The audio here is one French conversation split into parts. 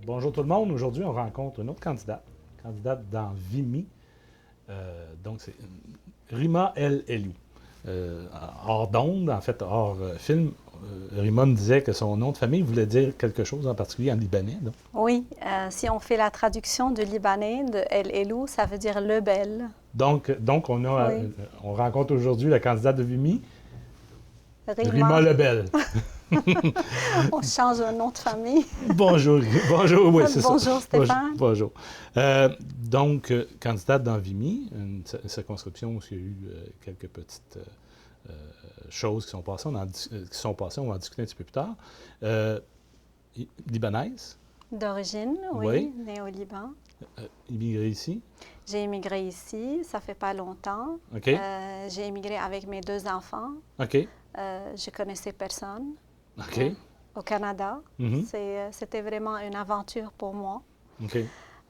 Bonjour tout le monde. Aujourd'hui, on rencontre une autre candidate dans Vimy. Donc, c'est Rima El Elou. Hors d'onde, en fait, hors film, Rima me disait que son nom de famille voulait dire quelque chose en particulier en libanais. Donc. Oui, si on fait la traduction du libanais de El Elou, ça veut dire le bel. Donc Oui. on rencontre aujourd'hui la candidate de Vimy, Rima Rima, Lebel. on change un nom de famille. Bonjour, bonjour, oui, c'est ça. Bonjour Stéphane. Bonjour. Candidate dans Vimy, une circonscription où il y a eu quelques petites choses qui sont passées. On va en discuter un petit peu plus tard. Libanaise. D'origine, oui, née au Liban. Immigrée ici. J'ai immigré ici, ça fait pas longtemps. OK. J'ai immigré avec mes 2 enfants. OK. Je connaissais personne. OK. Au Canada. Mm-hmm. C'était vraiment une aventure pour moi. OK.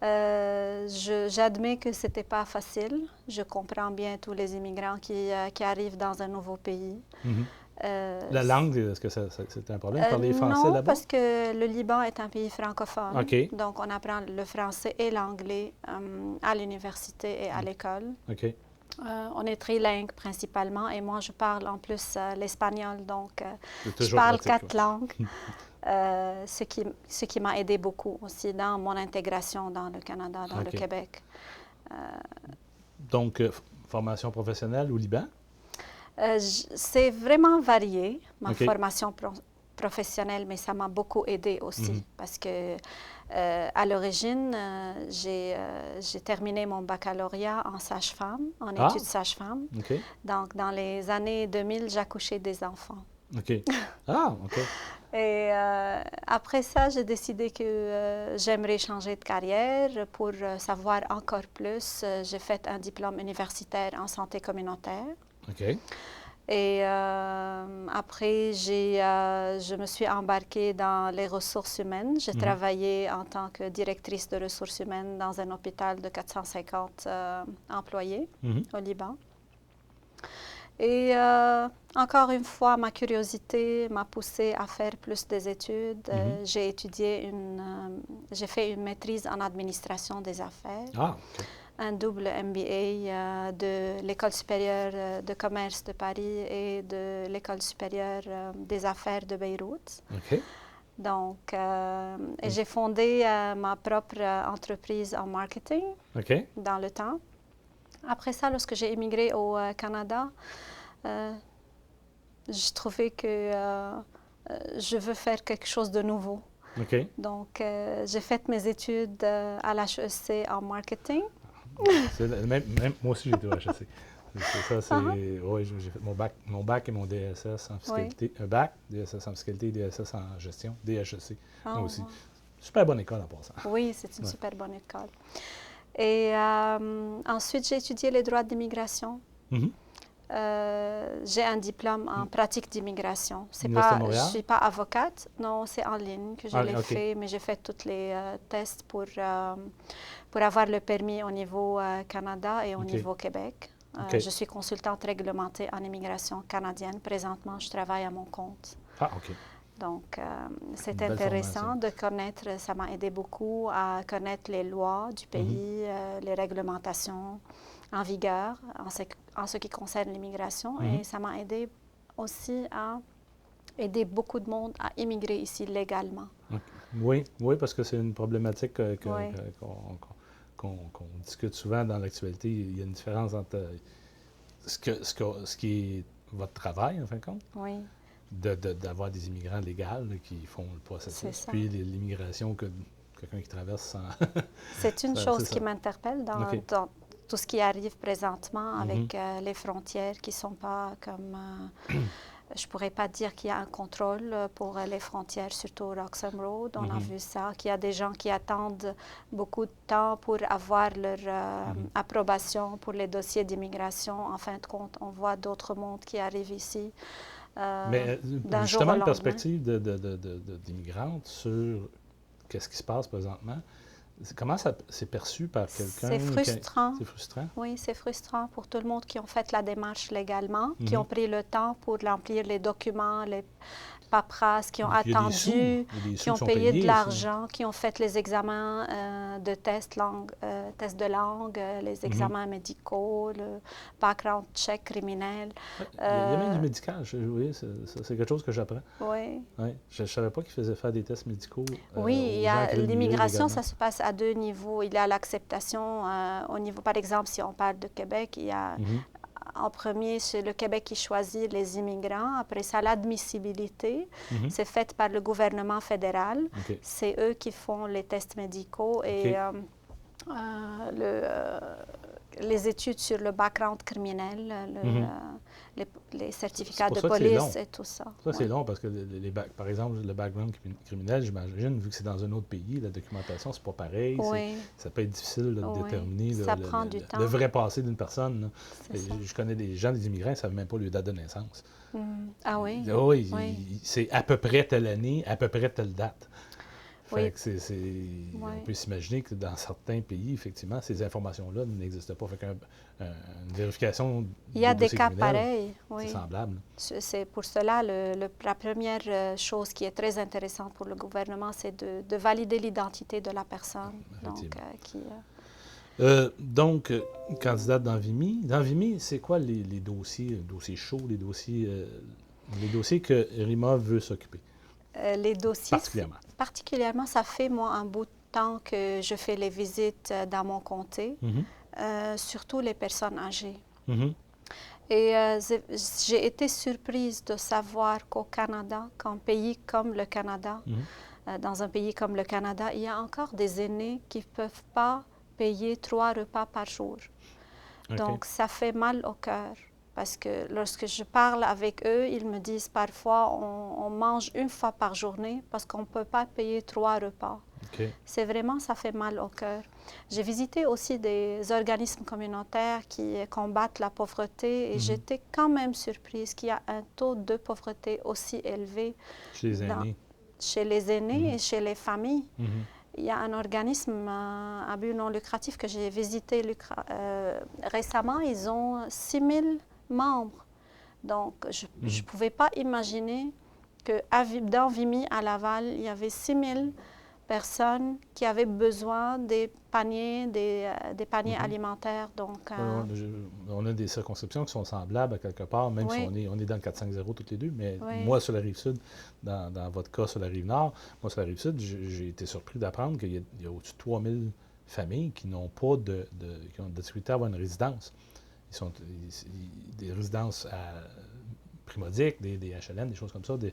J'admets que ce n'était pas facile. Je comprends bien tous les immigrants qui arrivent dans un nouveau pays. Mm-hmm. La langue, est-ce que c'était un problème? Parler français non, là-bas? parce que le Liban est un pays francophone. OK. Donc, on apprend le français et l'anglais à l'université et à l'école. OK. On est trilingue principalement et moi, je parle en plus l'espagnol. Donc, je pratique, parle 4 langues. Ce qui m'a aidé beaucoup aussi dans mon intégration dans le Canada, dans le Québec. Donc, formation professionnelle au Liban? C'est vraiment varié, ma formation professionnelle, mais ça m'a beaucoup aidé aussi parce que à l'origine, j'ai terminé mon baccalauréat en sage-femme, en études sage-femme. Okay. Donc, dans les années 2000, j'accouchais des enfants. OK. Ah, OK. Et après ça, j'ai décidé que j'aimerais changer de carrière pour savoir encore plus. J'ai fait un diplôme universitaire en santé communautaire. OK. Et après, je me suis embarquée dans les ressources humaines. J'ai travaillé en tant que directrice de ressources humaines dans un hôpital de 450 employés au Liban. Et encore une fois, ma curiosité m'a poussée à faire plus des études. J'ai fait une maîtrise en administration des affaires. Ah, OK. Un double MBA de l'École supérieure de commerce de Paris et de l'École supérieure des affaires de Beyrouth. OK. Donc, j'ai fondé ma propre entreprise en marketing dans le temps. Après ça, lorsque j'ai émigré au Canada, j'ai trouvé que je veux faire quelque chose de nouveau. Okay. Donc, j'ai fait mes études à l'HEC en marketing. Même moi aussi, j'ai été au HEC. Oui, j'ai fait mon bac et mon DSS en fiscalité. Un bac, DSS en fiscalité, DSS en gestion, DHEC. Moi aussi. Super bonne école en passant. Oui, c'est une super bonne école. Et ensuite, j'ai étudié les droits d'immigration. J'ai un diplôme en pratique d'immigration. Je ne suis pas avocate, non, c'est en ligne que je l'ai fait, mais j'ai fait tous les tests pour avoir le permis au niveau Canada et au niveau Québec. Je suis consultante réglementée en immigration canadienne. Présentement, je travaille à mon compte. Ah, OK. Donc, c'est intéressant de connaître, ça m'a aidé beaucoup à connaître les lois du pays, les réglementations en vigueur en ce qui concerne l'immigration. Et ça m'a aidé aussi à aider beaucoup de monde à immigrer ici légalement. Oui, parce que c'est une problématique qu'on discute souvent dans l'actualité. Il y a une différence entre ce qui est votre travail, en fin de compte. Oui. D'avoir des immigrants légaux qui font le processus, puis l'immigration que quelqu'un qui traverse sans... C'est une chose qui m'interpelle dans tout ce qui arrive présentement avec les frontières qui ne sont pas comme... je ne pourrais pas dire qu'il y a un contrôle pour les frontières, surtout au Roxham Road. On a vu ça, qu'il y a des gens qui attendent beaucoup de temps pour avoir leur approbation pour les dossiers d'immigration. En fin de compte, on voit d'autres mondes qui arrivent ici. Mais justement, une perspective d'immigrante sur qu'est-ce qui se passe présentement, comment c'est perçu par quelqu'un? C'est frustrant. C'est frustrant? Oui, c'est frustrant pour tout le monde qui ont fait la démarche légalement, qui ont pris le temps pour remplir les documents, paperasse, qui ont Il y a des sous. attendu, Il y a des sous qui ont sont payé payés de aussi. l'argent, qui ont fait les examens de tests test de langue, les examens médicaux, le background check criminel. Ouais, il y a même du médical. Oui, c'est quelque chose que j'apprends. Oui. Ouais. Je ne savais pas qu'ils faisaient faire des tests médicaux Oui, il aux y gens a qui veulent migrer l'immigration, légalement. ça se passe à deux niveaux. Il y a l'acceptation au niveau, par exemple, si on parle de Québec, il y a Mhm. en premier, c'est le Québec qui choisit les immigrants. Après ça, l'admissibilité, Mhm. c'est fait par le gouvernement fédéral. OK. C'est eux qui font les tests médicaux et OK. les études sur le background criminel, Mhm. les C'est certificats pour de ça que c'est long. police et tout ça. Ça, c'est Oui. long parce que, par exemple, le background criminel, j'imagine, vu que c'est dans un autre pays, la documentation, c'est pas pareil. Oui. Ça peut être difficile là, de Oui. déterminer Ça prend du le temps. vrai passé d'une personne. Là. C'est ça. Je connais des gens, des immigrants, ils ne savent même pas leur date de naissance. Ah oui? Oui, Oui. c'est à peu près telle année, à peu près telle date. Fait Oui. que Oui. on peut s'imaginer que dans certains pays, effectivement, ces informations-là n'existent pas. Fait qu'une vérification Il y a des des dossiers cas criminels, pareils, c'est oui. semblable. C'est pour cela la première chose qui est très intéressante pour le gouvernement, c'est de valider l'identité de la personne. Effectivement. Donc, Candidate dans Vimy. Dans Vimy, c'est quoi les dossiers chauds, les dossiers que Rima veut s'occuper, les dossiers, particulièrement, ça fait moi un bout de temps que je fais les visites dans mon comté, surtout les personnes âgées. Mhm. Et j'ai été surprise de savoir qu'au Canada, qu'un pays comme le Canada, dans un pays comme le Canada, il y a encore des aînés qui ne peuvent pas payer 3 repas par jour. OK. Donc, ça fait mal au cœur. Parce que lorsque je parle avec eux, ils me disent parfois on mange une fois par journée parce qu'on ne peut pas payer 3 repas. OK. C'est vraiment, ça fait mal au cœur. J'ai visité aussi des organismes communautaires qui combattent la pauvreté et j'étais quand même surprise qu'il y a un taux de pauvreté aussi élevé Chez les aînés. Chez les aînés et chez les familles. Mm-hmm. Il y a un organisme à but non lucratif que j'ai visité récemment. Ils ont 6 000 membres. Donc, je ne pouvais pas imaginer que dans Vimy, à Laval, il y avait 6 000 personnes qui avaient besoin des paniers alimentaires. Donc, on a des circonscriptions qui sont semblables à quelque part, même si on est dans le 450 toutes les deux. Mais moi, sur la Rive-Sud, dans votre cas, sur la Rive-Nord, moi, sur la Rive-Sud, j'ai été surpris d'apprendre qu'il y a au-dessus de 3000 familles qui n'ont pas qui ont de difficulté à avoir une résidence. Des résidences primodiques, des HLM, des choses comme ça, du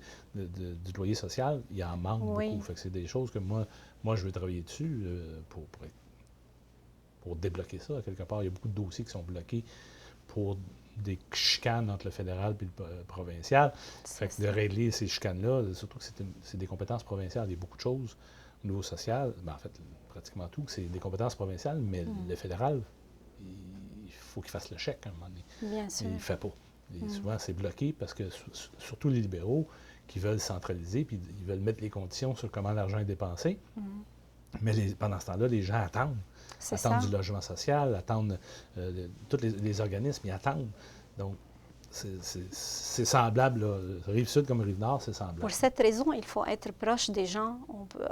loyer social, il en manque beaucoup. Fait que c'est des choses que moi je veux travailler dessus pour débloquer ça. Quelque part, il y a beaucoup de dossiers qui sont bloqués pour des chicanes entre le fédéral et le provincial. Fait que de régler ces chicanes-là, surtout que c'est des compétences provinciales, il y a beaucoup de choses au niveau social, en fait, pratiquement tout, c'est des compétences provinciales, mais le fédéral, il faut qu'il fasse le chèque à un moment donné. Bien sûr. Il ne le fait pas. Et souvent, c'est bloqué parce que, surtout les libéraux, qui veulent centraliser, puis ils veulent mettre les conditions sur comment l'argent est dépensé. Mais pendant ce temps-là, les gens attendent. Attendent du logement social, attendent tous les organismes, ils attendent. Donc, c'est semblable, là. Rive-Sud comme Rive-Nord, c'est semblable. Pour cette raison, il faut être proche des gens.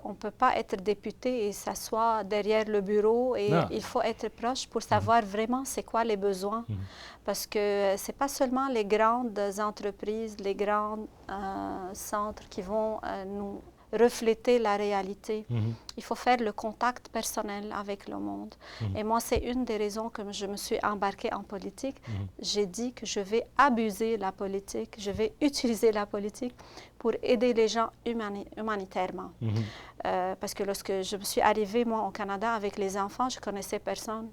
On ne peut pas être député et s'asseoir derrière le bureau. Et il faut être proche pour savoir vraiment c'est quoi les besoins. Parce que ce n'est pas seulement les grandes entreprises, les grands centres qui vont nous refléter la réalité. Il faut faire le contact personnel avec le monde. Et moi, c'est une des raisons que je me suis embarquée en politique. J'ai dit que je vais abuser la politique, je vais utiliser la politique pour aider les gens humanitairement. Parce que lorsque je me suis arrivée, moi, au Canada, avec les enfants, je ne connaissais personne.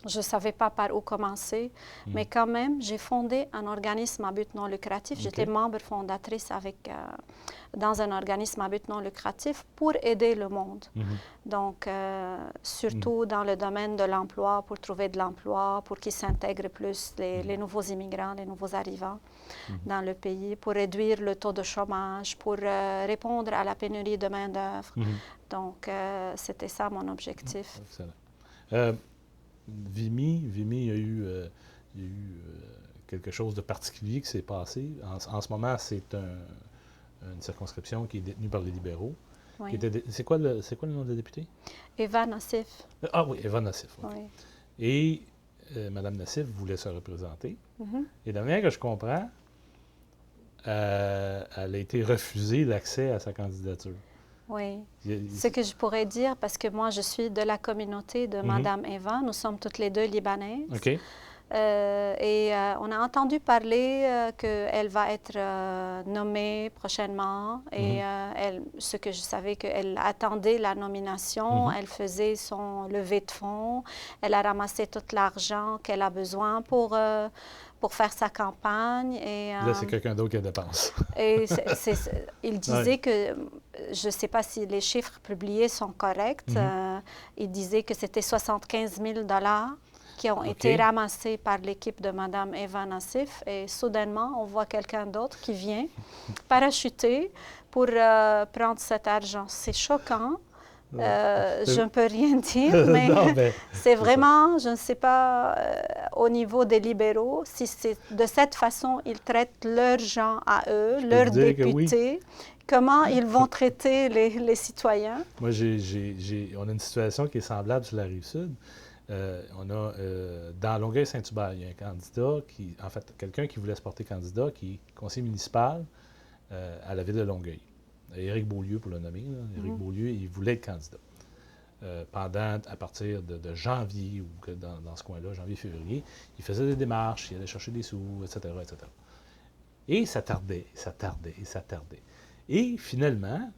Je ne savais pas par où commencer, mais quand même, j'ai fondé un organisme à but non lucratif. J'étais membre fondatrice dans un organisme à but non lucratif pour aider le monde. Donc, surtout dans le domaine de l'emploi, pour trouver de l'emploi, pour qu'ils s'intègrent plus, les nouveaux immigrants, les nouveaux arrivants dans le pays, pour réduire le taux de chômage, pour répondre à la pénurie de main-d'œuvre. Donc, c'était ça mon objectif. Excellent. Vimy, il y a eu, quelque chose de particulier qui s'est passé. En ce moment, c'est une circonscription qui est détenue par les libéraux. Oui. C'est quoi le nom de la députée? Eva Nassif. Ah oui, Eva Nassif. Okay. Oui. Et Mme Nassif voulait se représenter. Mm-hmm. Et de la manière que je comprends, elle a été refusée l'accès à sa candidature. Oui. Ce que je pourrais dire, parce que moi, je suis de la communauté de Mme Eva. Nous sommes toutes les deux libanaises. OK. On a entendu parler qu'elle va être nommée prochainement. Et ce que je savais, qu'elle attendait la nomination, elle faisait son levée de fonds, elle a ramassé tout l'argent qu'elle a besoin pour faire sa campagne. Et, là, c'est quelqu'un d'autre qui dépense. Et il disait que, je ne sais pas si les chiffres publiés sont corrects, il disait que c'était 75 000 $ qui ont été ramassés par l'équipe de Mme Eva Nassif. Et soudainement, on voit quelqu'un d'autre qui vient parachuter pour prendre cet argent. C'est choquant. Je ne peux rien dire, mais c'est vraiment, je ne sais pas, au niveau des libéraux, si c'est de cette façon ils traitent leurs gens à eux, leurs députés, comment ils vont traiter les citoyens? Moi, on a une situation qui est semblable sur la Rive-Sud. On a, dans Longueuil-Saint-Hubert, il y a un candidat, quelqu'un qui voulait se porter candidat, qui est conseiller municipal à la ville de Longueuil. Éric Beaulieu, pour le nommer. Éric Beaulieu, il voulait être candidat. À partir de janvier, ou dans ce coin-là, janvier-février, il faisait des démarches, il allait chercher des sous, etc., etc. Et ça tardait, ça tardait, et ça tardait. Et finalement,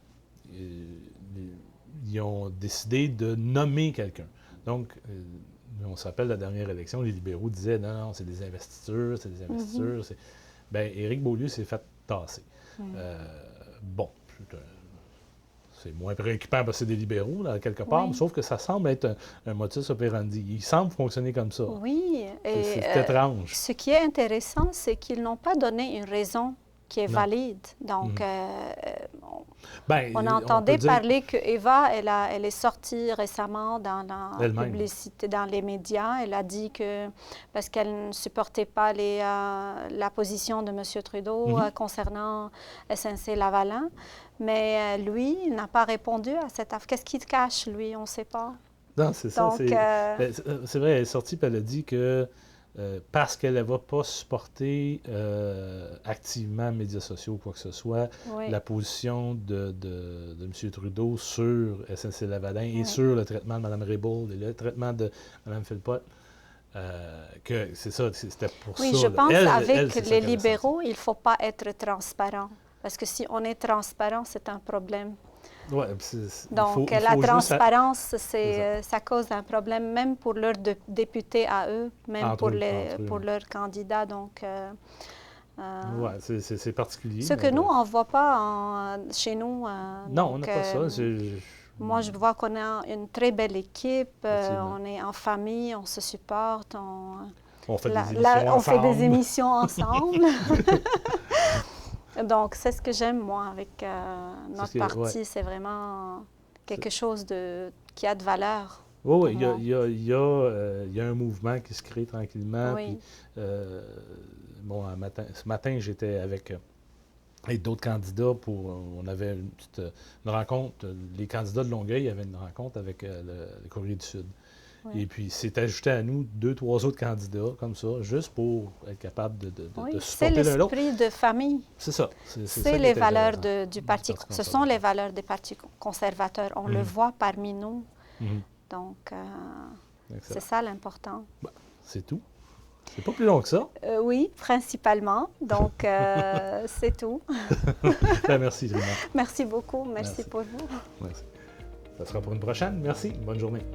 ils ont décidé de nommer quelqu'un. Donc, on se rappelle la dernière élection, les libéraux disaient « Non, c'est des investitures, c'est des investitures. » Bien, Éric Beaulieu s'est fait tasser. Bon, c'est moins préoccupant parce que c'est des libéraux, là, quelque part, sauf que ça semble être un modus operandi. Ils semblent fonctionner comme ça. Oui. C'est étrange. Ce qui est intéressant, c'est qu'ils n'ont pas donné une raison qui est valide. Donc, on entendait parler qu'Eva, elle est sortie récemment dans la publicité, dans les médias. Elle a dit que, parce qu'elle ne supportait pas la position de M. Trudeau concernant SNC-Lavalin, mais lui, il n'a pas répondu à cette affaire. Qu'est-ce qu'il cache, lui? On ne sait pas. Non, c'est ça. C'est vrai, elle est sortie et elle a dit que parce qu'elle ne va pas supporter activement les médias sociaux ou quoi que ce soit, la position de M. Trudeau sur SNC-Lavalin et sur le traitement de Mme Raybould et le traitement de Mme Philpott, que c'est ça, c'était pour ça. Oui, je pense qu'avec les libéraux, il ne faut pas être transparent. Parce que si on est transparent, c'est un problème. Ouais, donc, la transparence, ça cause un problème, même pour leurs députés à eux, même pour leurs candidats. Donc, oui, c'est particulier. Ce que nous, on ne voit pas chez nous. Non, on n'a pas ça. Moi, je vois qu'on a une très belle équipe. On est en famille, on se supporte. On fait des émissions ensemble. Donc, c'est ce que j'aime, moi, avec notre parti. C'est vraiment quelque chose qui a de valeur. Oui, il y a un mouvement qui se crée tranquillement. Oui. Puis, ce matin, j'étais avec d'autres candidats on avait une rencontre. Les candidats de Longueuil avaient une rencontre avec le Courrier du Sud. Oui. Et puis, c'est ajouté à nous 2-3 autres candidats, comme ça, juste pour être capable de supporter l'un l'autre. C'est l'esprit de famille. C'est ça. C'est les valeurs du Parti. Ce sont les valeurs des partis conservateurs. On le voit parmi nous. Donc, c'est ça l'important. Bah, c'est tout. C'est pas plus long que ça. Oui, principalement. Donc, c'est tout. Merci, Rima. Merci beaucoup. Merci pour vous. Merci. Ça sera pour une prochaine. Merci. Bonne journée.